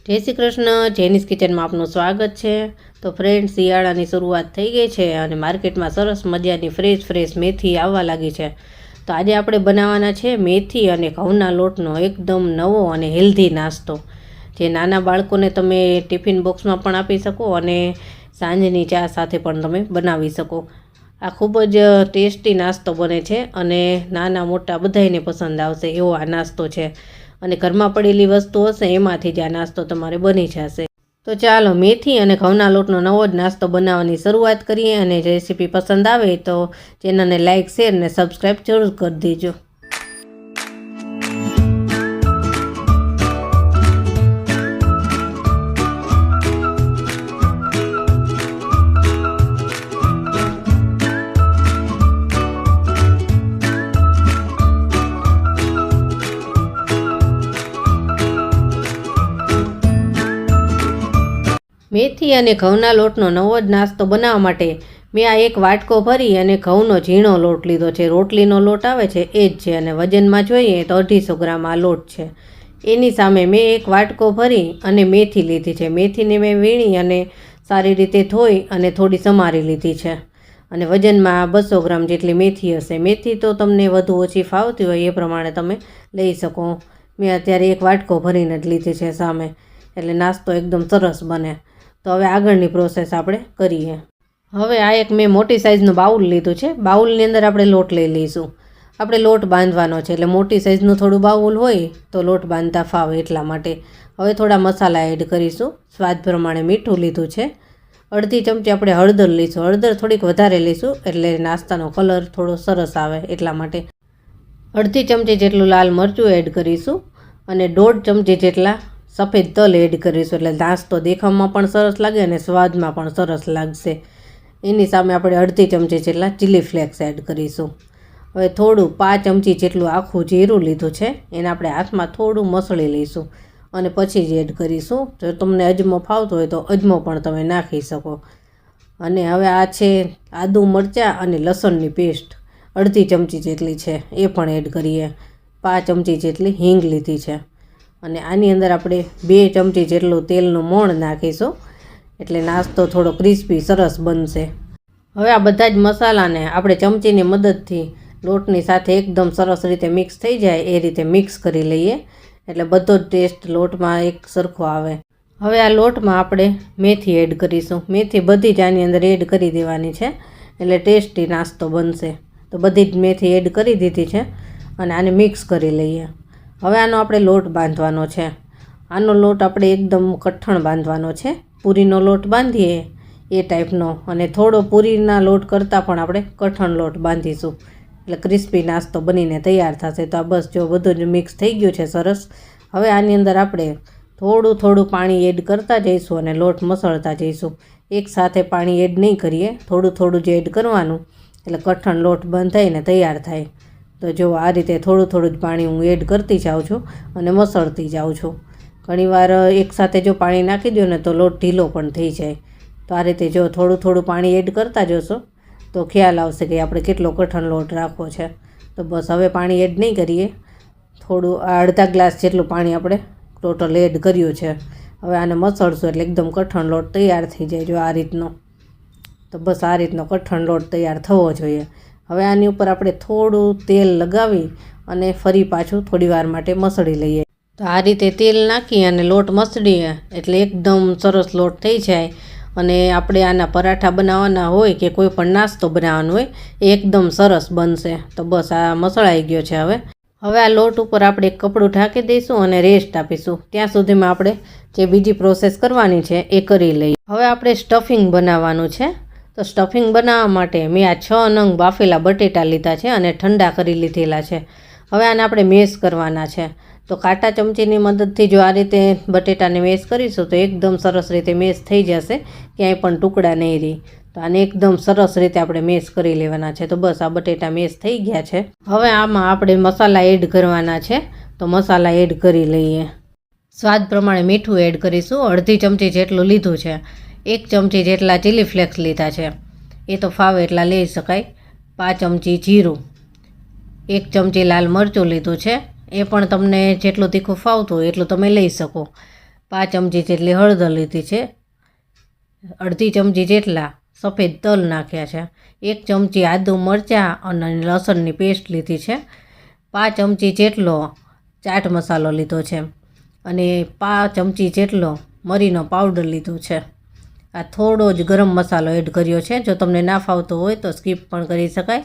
જય શ્રી કૃષ્ણ, જેનીસ કિચનમાં આપનું સ્વાગત છે। તો ફ્રેન્ડ, શિયાળાની શરૂઆત થઈ ગઈ છે અને માર્કેટમાં સરસ મજાની ફ્રેશ મેથી આવવા લાગી છે। તો આજે આપણે બનાવવાના છે મેથી અને ઘઉંના લોટનો એકદમ નવો અને હેલ્ધી નાસ્તો, જે નાના બાળકોને તમે ટિફિન બોક્સમાં પણ આપી શકો અને સાંજની ચા સાથે પણ તમે બનાવી શકો। આ ખૂબ જ ટેસ્ટી નાસ્તો બને છે અને નાના મોટા બધાને પસંદ આવશે એવો આ નાસ્તો છે। અને ઘરમાં પડેલી વસ્તુ હશે એમાંથી જ આ નાસ્તો તમારે બની જશે। તો ચાલો મેથી અને ઘઉંના લોટનો નવો જ નાસ્તો બનાવવાની શરૂઆત કરીએ। અને રેસીપી પસંદ આવે તો ચેનલને લાઇક, શેર અને સબસ્ક્રાઈબ જરૂર કરી દેજો। મેથી અને ઘઉંના લોટનો નવો જ નાસ્તો બનાવવા માટે મેં આ એક વાટકો ભરી અને ઘઉંનો ઝીણો લોટ લીધો છે। રોટલીનો લોટ આવે છે એ જ છે અને વજનમાં જોઈએ તો 250 ગ્રામ આ લોટ છે। એની સામે મેં એક વાટકો ભરી અને મેથી લીધી છે। મેથીને મેં વીણી અને સારી રીતે ધોઈ અને થોડી સમારી લીધી છે અને વજનમાં 200 ગ્રામ જેટલી મેથી હશે। મેથી તો તમને વધુ ઓછી ફાવતી હોય એ પ્રમાણે તમે લઈ શકો। મેં અત્યારે એક વાટકો ભરીને જ લીધી છે સામે, એટલે નાસ્તો એકદમ સરસ બને। તો હવે આગળની પ્રોસેસ આપણે કરીએ। હવે આ એક મેં મોટી સાઇઝનું બાઉલ લીધું છે। બાઉલની અંદર આપણે લોટ લઈ લઈશું। આપણે લોટ બાંધવાનો છે, એટલે મોટી સાઇઝનું થોડું બાઉલ હોય તો લોટ બાંધતા ફાવે એટલા માટે। હવે થોડા મસાલા એડ કરીશું। સ્વાદ પ્રમાણે મીઠું લીધું છે। અડધી ચમચી આપણે હળદર લઈશું। હળદર થોડીક વધારે લઈશું એટલે નાસ્તાનો કલર થોડો સરસ આવે એટલા માટે। અડધી ચમચી જેટલું લાલ મરચું એડ કરીશું અને 1.5 ચમચી જેટલા સફેદ તલ એડ કરીશું, એટલે નાસ્તો દેખાવમાં પણ સરસ લાગે અને સ્વાદમાં પણ સરસ લાગશે। એની સામે આપણે અડધી ચમચી જેટલા ચીલી ફ્લેક્સ એડ કરીશું। હવે થોડું 5 ચમચી જેટલું આખું જીરું લીધું છે, એને આપણે હાથમાં થોડું મસળી લઈશું અને પછી જ એડ કરીશું। જો તમને અજમો ફાવતો હોય તો અજમો પણ તમે નાખી શકો। અને હવે આ છે આદુ, મરચાં અને લસણની પેસ્ટ અડધી ચમચી જેટલી છે, એ પણ એડ કરીએ। 5 ચમચી જેટલી હિંગ લીધી છે અને આની અંદર આપણે 2 ચમચી જેટલું તેલનું મોણ નાખીશું, એટલે નાસ્તો થોડો ક્રિસ્પી સરસ બનશે। હવે આ બધા જ મસાલાને આપણે ચમચીની મદદથી લોટની સાથે એકદમ સરસ રીતે મિક્સ થઈ જાય એ રીતે મિક્સ કરી લઈએ, એટલે બધો જ ટેસ્ટ લોટમાં એક સરખો આવે। હવે આ લોટમાં આપણે મેથી એડ કરીશું। મેથી બધી જ આની અંદર એડ કરી દેવાની છે, એટલે ટેસ્ટી નાસ્તો બનશે। તો બધી જ મેથી એડ કરી દીધી છે અને આને મિક્સ કરી લઈએ। હવે આનો આપણે લોટ બાંધવાનો છે। આનો લોટ આપણે એકદમ કઠણ બાંધવાનો છે। પૂરીનો લોટ બાંધીએ એ ટાઈપનો, અને થોડો પૂરીના લોટ કરતાં પણ આપણે કઠણ લોટ બાંધીશું, એટલે ક્રિસ્પી નાસ્તો બનીને તૈયાર થશે। તો આ બસ જો બધું જ મિક્સ થઈ ગયું છે સરસ। હવે આની અંદર આપણે થોડું પાણી એડ કરતા જઈશું અને લોટ મસળતા જઈશું। એક સાથે પાણી એડ નહીં કરીએ, થોડું જ એડ કરવાનું, એટલે કઠણ લોટ બંધાઈને તૈયાર થાય। તો જો આ રીતે થોડું જ પાણી હું એડ કરતી જાઉં છું અને મસળતી જાઉં છું। ઘણીવાર એકસાથે જો પાણી નાખી દો ને તો લોટ ઢીલો પણ થઈ જાય। તો આ રીતે જો થોડું પાણી એડ કરતા જશો તો ખ્યાલ આવશે કે આપણે કેટલો કઠણ લોટ રાખવો છે। તો બસ હવે પાણી એડ નહીં કરીએ, થોડું અડધા ગ્લાસ જેટલું પાણી આપણે ટોટલ એડ કર્યું છે। હવે આને મસળશું એટલે એકદમ કઠણ લોટ તૈયાર થઈ જાય જો આ રીતનો। તો બસ આ રીતનો કઠણ લોટ તૈયાર થવો જોઈએ। હવે આની ઉપર આપણે થોડું તેલ લગાવી અને ફરી પાછું થોડી વાર માટે મસળી લઈએ। તો આ રીતે તેલ નાખી અને લોટ મસળીએ એટલે એકદમ સરસ લોટ થઈ જાય અને આપણે આના પરાઠા બનાવવાના હોય કે કોઈ પણ નાસ્તો બનાવવાનો હોય એ એકદમ સરસ બનશે। તો બસ આ મસળાઈ ગયો છે। હવે આ લોટ ઉપર આપણે એક કપડું ઢાંકી દઈશું અને રેસ્ટ આપીશું। ત્યાં સુધીમાં આપણે જે બીજી પ્રોસેસ કરવાની છે એ કરી લઈએ। હવે આપણે સ્ટફિંગ બનાવવાનું છે। તો સ્ટફિંગ બનાવવા માટે મેં આ 6 નંગ બાફેલા બટેટા લીધા છે અને ઠંડા કરી લીધેલા છે। હવે આને આપણે મેશ કરવાના છે। તો કાંટા ચમચીની મદદથી જો આ રીતે બટેટાને મેશ કરીશું તો એકદમ સરસ રીતે મેશ થઈ જશે, ક્યાંય પણ ટુકડા નહીં રહે। તો આને એકદમ સરસ રીતે આપણે મેશ કરી લેવાના છે। તો બસ આ બટેટા મેશ થઈ ગયા છે। હવે આમાં આપણે મસાલા એડ કરવાના છે। તો મસાલા એડ કરી લઈએ। સ્વાદ પ્રમાણે મીઠું એડ કરીશું। અડધી ચમચી જેટલું લીધું છે। 1 ચમચી જેટલા ચીલી ફ્લેક્સ લીધા છે, એ તો ફાવે એટલા લઈ શકાય। 5 ચમચી જીરું, 1 ચમચી લાલ મરચું લીધું છે, એ પણ તમને જેટલું તીખું ફાવતું હોય એટલું તમે લઈ શકો। 5 ચમચી જેટલી હળદર લીધી છે, અડધી ચમચી જેટલા સફેદ તલ નાખ્યા છે, 1 ચમચી આદુ મરચાં અને લસણની પેસ્ટ લીધી છે, 5 ચમચી જેટલો ચાટ મસાલો લીધો છે અને 5 ચમચી જેટલો મરીનો પાવડર લીધો છે. આ થોડો જ ગરમ મસાલો એડ કર્યો છે. જો તમને ના ફાવતો હોય તો સ્કીપ પણ કરી શકાય.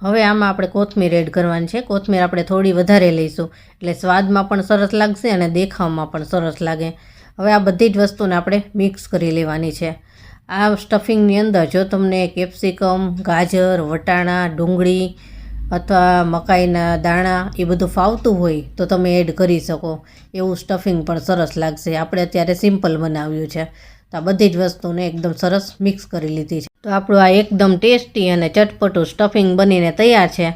હવે આમાં આપણે કોથમીર એડ કરવાની છે. કોથમીર આપણે થોડી વધારે લઈશું એટલે સ્વાદમાં પણ સરસ લાગશે અને દેખાવમાં પણ સરસ લાગે. હવે આ બધી જ વસ્તુને આપણે મિક્સ કરી લેવાની છે. આ સ્ટફિંગની અંદર જો તમને કેપ્સિકમ, ગાજર, વટાણા, ડુંગળી અથવા મકાઈના દાણા એ બધું ફાવતું હોય તો તમે એડ કરી શકો. એવું સ્ટફિંગ પણ સરસ લાગશે. આપણે અત્યારે સિમ્પલ બનાવ્યું છે તો આ બધી જ વસ્તુને એકદમ સરસ મિક્સ કરી લીધી છે. તો આપણું આ એકદમ ટેસ્ટી અને ચટપટું સ્ટફિંગ બનીને તૈયાર છે.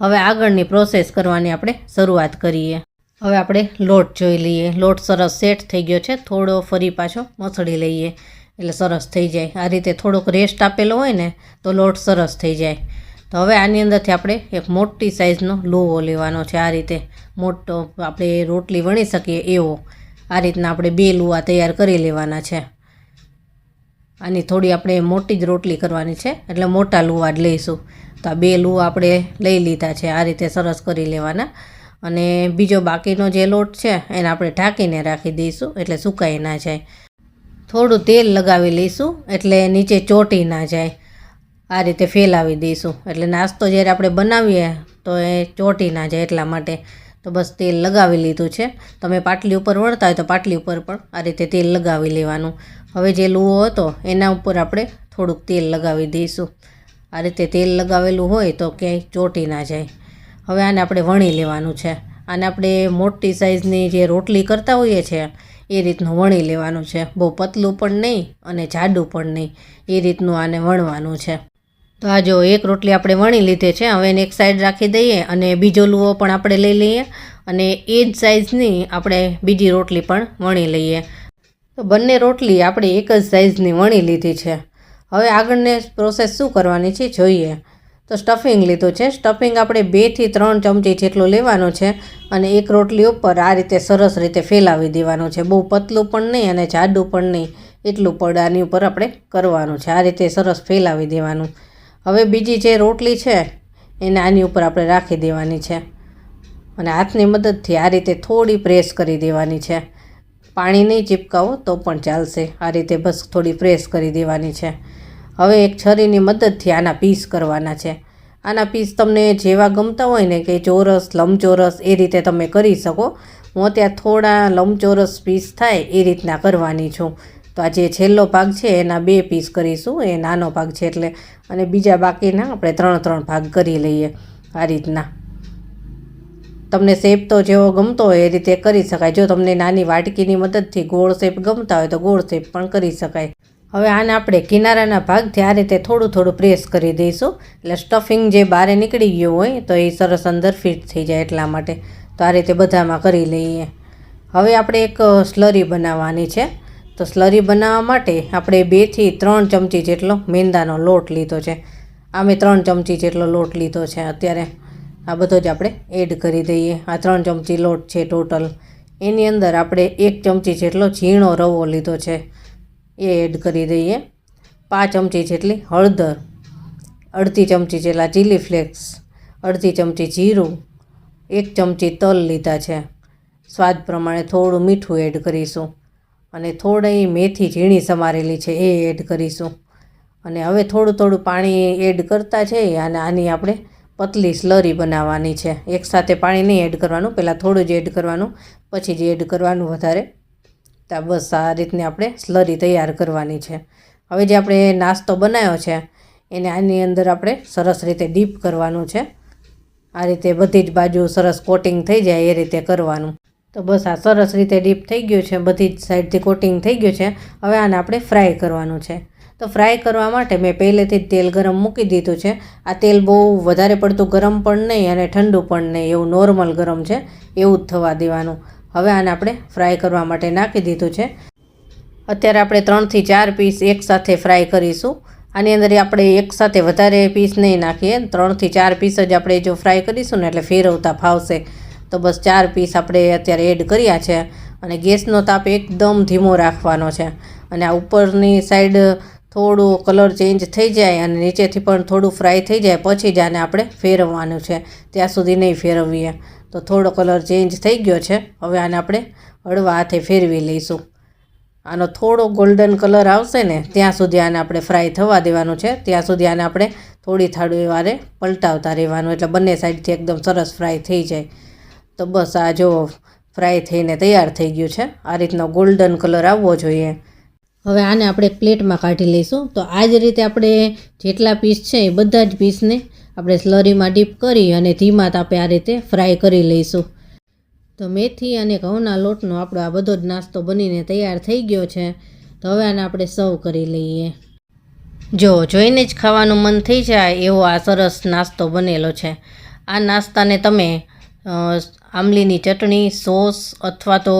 હવે આગળની પ્રોસેસ કરવાની આપણે શરૂઆત કરીએ. હવે આપણે લોટ જોઈ લઈએ. લોટ સરસ સેટ થઈ ગયો છે. થોડો ફરી પાછો મસળી લઈએ એટલે સરસ થઈ જાય. આ રીતે થોડોક રેસ્ટ આપેલો હોય ને તો લોટ સરસ થઈ જાય. તો હવે આની અંદરથી આપણે એક મોટી સાઇઝનો લુવો લેવાનો છે. આ રીતે મોટો આપણે રોટલી વણી શકીએ એવો. આ રીતના આપણે 2 લુવા તૈયાર કરી લેવાના છે. આની થોડી આપણે મોટી જ રોટલી કરવાની છે એટલે મોટા લુવા જ લઈશું. તો આ 2 લુવા આપણે લઈ લીધા છે. આ રીતે સરસ કરી લેવાના અને બીજો બાકીનો જે લોટ છે એને આપણે ઢાંકીને રાખી દઈશું એટલે સુકાઈ ના જાય. થોડું તેલ લગાવી લઈશું એટલે નીચે ચોંટી ના જાય. આ રીતે ફેલાવી દઈશું એટલે નાસ્તો જ્યારે આપણે બનાવીએ તો એ ચોંટી ના જાય એટલા માટે. તો બસ તેલ લગાવી લીધું છે. તમે પાટલી ઉપર વળતા હોય તો પાટલી ઉપર પણ આ રીતે તેલ લગાવી લેવાનું. હવે જે લુવો હતો એના ઉપર આપણે થોડુંક તેલ લગાવી દઈશું. આ રીતે તેલ લગાવેલું હોય તો ક્યાંય ચોંટી ના જાય. હવે આને આપણે વણી લેવાનું છે. આને આપણે મોટી સાઇઝની જે રોટલી કરતા હોઈએ છીએ એ રીતનું વણી લેવાનું છે. બહુ પતલું પણ નહીં અને જાડું પણ નહીં, એ રીતનું આને વણવાનું છે. તો આ જો એક રોટલી આપણે વણી લીધી છે. હવે એને એક સાઈડ રાખી દઈએ અને બીજો લુવો પણ આપણે લઈ લઈએ અને એ જ સાઇઝની આપણે બીજી રોટલી પણ વણી લઈએ. તો બંને રોટલી આપણે એક જ સાઇઝની વણી લીધી છે. હવે આગળની પ્રોસેસ શું કરવાની છે જોઈએ. તો સ્ટફિંગ લીધું છે. સ્ટફિંગ આપણે 2 થી 3 ચમચી જેટલું લેવાનું છે અને એક રોટલી ઉપર આ રીતે સરસ રીતે ફેલાવી દેવાનું છે. બહુ પતલું પણ નહીં અને જાડું પણ નહીં, એટલું પડ આની ઉપર આપણે કરવાનું છે. આ રીતે સરસ ફેલાવી દેવાનું. હવે બીજી જે રોટલી છે એને આની ઉપર આપણે રાખી દેવાની છે અને હાથની મદદથી આ રીતે થોડી પ્રેસ કરી દેવાની છે. પાણી નહીં ચીપકાવો તો પણ ચાલશે. આ રીતે બસ થોડી પ્રેસ કરી દેવાની છે. હવે એક છરીની મદદથી આના પીસ કરવાના છે. આના પીસ તમને જેવા ગમતા હોય ને કે ચોરસ, લંબચોરસ એ રીતે તમે કરી શકો. હું અત્યારે થોડા લંબચોરસ પીસ થાય એ રીતના કરવાની છું. તો આ જે છેલ્લો ભાગ છે એના 2 પીસ કરીશું. એ નાનો ભાગ છે એટલે. અને બીજા બાકીના આપણે 3 ભાગ કરી લઈએ. આ રીતના તમને શેપ તો જેવો ગમતો હોય એ રીતે કરી શકાય. જો તમને નાની વાટકીની મદદથી ગોળ શેપ ગમતા હોય તો ગોળ શેપ પણ કરી શકાય. હવે આને આપણે કિનારાના ભાગથી આ રીતે થોડું થોડું પ્રેસ કરી દઈશું એટલે સ્ટફિંગ જે બહાર નીકળી ગયું હોય તો એ સરસ અંદર ફિટ થઈ જાય એટલા માટે. તો આ રીતે બધામાં કરી લઈએ. હવે આપણે એક સ્લરી બનાવવાની છે. તો સ્લરી બનાવવા માટે આપણે 2 થી 3 ચમચી જેટલો મેંદાનો લોટ લીધો છે. આ મેં 3 ચમચી જેટલો લોટ લીધો છે અત્યારે. આ બધો જ આપણે એડ કરી દઈએ. આ 3 ચમચી લોટ છે ટોટલ. એની અંદર આપણે 1 ચમચી જેટલો ઝીણો રવો લીધો છે એ એડ કરી દઈએ. 5 ચમચી જેટલી હળદર, અડધી ચમચી જેટલા ચીલી ફ્લેક્સ, અડધી ચમચી જીરું, 1 ચમચી તલ લીધા છે. સ્વાદ પ્રમાણે થોડું મીઠું એડ કરીશું અને થોડી મેથી ઝીણી સમારેલી છે એ એડ કરીશું. અને હવે થોડું થોડું પાણી એડ કરતા જઈએ અને આની આપણે પતલી સ્લરી બનાવવાની છે. એકસાથે પાણી નહીં એડ કરવાનું, પહેલાં થોડું જ એડ કરવાનું, પછી જ એડ કરવાનું વધારે. તો બસ આ રીતની આપણે સ્લરી તૈયાર કરવાની છે. હવે જે આપણે નાસ્તો બનાવ્યો છે એને આની અંદર આપણે સરસ રીતે ડીપ કરવાનું છે. આ રીતે બધી જ બાજુ સરસ કોટિંગ થઈ જાય એ રીતે કરવાનું. તો બસ આ સરસ રીતે ડીપ થઈ ગયું છે, બધી જ સાઈડથી કોટિંગ થઈ ગયું છે. હવે આને આપણે ફ્રાય કરવાનું છે. તો ફ્રાય કરવા માટે મેં પહેલેથી જ તેલ ગરમ મૂકી દીધું છે. આ તેલ બહુ વધારે પડતું ગરમ પણ નહીં અને ઠંડુ પણ નહીં, એવું નોર્મલ ગરમ છે એવું જ થવા દેવાનું. હવે આને આપણે ફ્રાય કરવા માટે નાખી દીધું છે. અત્યારે આપણે 3 થી 4 પીસ એકસાથે ફ્રાય કરીશું. આની અંદર આપણે એકસાથે વધારે પીસ નહીં નાખીએ. 3 થી 4 પીસ જ આપણે જો ફ્રાય કરીશું ને એટલે ફેરવતા ફાવશે. તો બસ 4 પીસ આપણે અત્યારે એડ કર્યા છે અને ગેસનો તાપ એકદમ ધીમો રાખવાનો છે. અને આ ઉપરની સાઈડ થોડું કલર ચેન્જ થઈ જાય અને નીચેથી પણ થોડું ફ્રાય થઈ જાય પછી જ આને આપણે ફેરવવાનું છે. ત્યાં સુધી નહીં ફેરવીએ. તો થોડો કલર ચેન્જ થઈ ગયો છે. હવે આને આપણે હળવા હાથે ફેરવી લઈશું. આનો થોડો ગોલ્ડન કલર આવશે ને ત્યાં સુધી આને આપણે ફ્રાય થવા દેવાનું છે. ત્યાં સુધી આને આપણે થોડી વારે પલટાવતા રહેવાનું, એટલે બંને સાઈડથી એકદમ સરસ ફ્રાય થઈ જાય. તો બસ આ જો ફ્રાય થઈને તૈયાર થઈ ગયું છે. આ રીતનો ગોલ્ડન કલર આવવો જોઈએ. હવે આને આપણે એક પ્લેટમાં કાઢી લઈશું. તો આ જ રીતે આપણે જેટલા પીસ છે એ બધા જ પીસને આપણે સ્લરીમાં ડીપ કરી અને ધીમા તાપે આ રીતે ફ્રાય કરી લઈશું. તો મેથી અને ઘઉંના લોટનો આપણો આ બધો જ નાસ્તો બનીને તૈયાર થઈ ગયો છે. તો હવે આને આપણે સર્વ કરી લઈએ. જો જોઈને જ ખાવાનું મન થઈ જાય એવો આ સરસ નાસ્તો બનેલો છે. આ નાસ્તાને તમે આમલીની ચટણી, સોસ અથવા તો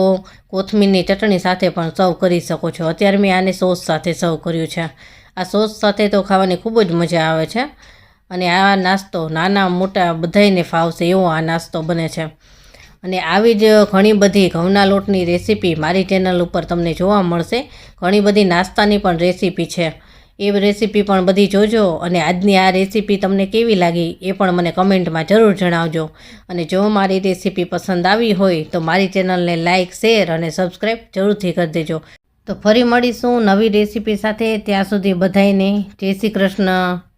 કોથમીરની ચટણી સાથે પણ સર્વ કરી શકો છો. અત્યારે મેં આને સોસ સાથે સર્વ કર્યું છે. આ સોસ સાથે તો ખાવાની ખૂબ જ મજા આવે છે. અને આ નાસ્તો નાના મોટા બધાયને ફાવશે એવો આ નાસ્તો બને છે. અને આવી જ ઘણી બધી ઘઉંના લોટની રેસીપી મારી ચેનલ ઉપર તમને જોવા મળશે. ઘણી બધી નાસ્તાની પણ રેસીપી છે. એ રેસીપી પણ બધી જોજો. અને આજની આ રેસીપી તમને કેવી લાગી એ પણ મને કમેન્ટમાં જરૂર જણાવજો. અને જો મારી રેસીપી પસંદ આવી હોય તો મારી ચેનલને લાઇક, શેર અને સબસ્ક્રાઈબ જરૂરથી કરી દેજો. તો ફરી મળીશું નવી રેસીપી સાથે. ત્યાં સુધી બધાયને જય શ્રી કૃષ્ણ.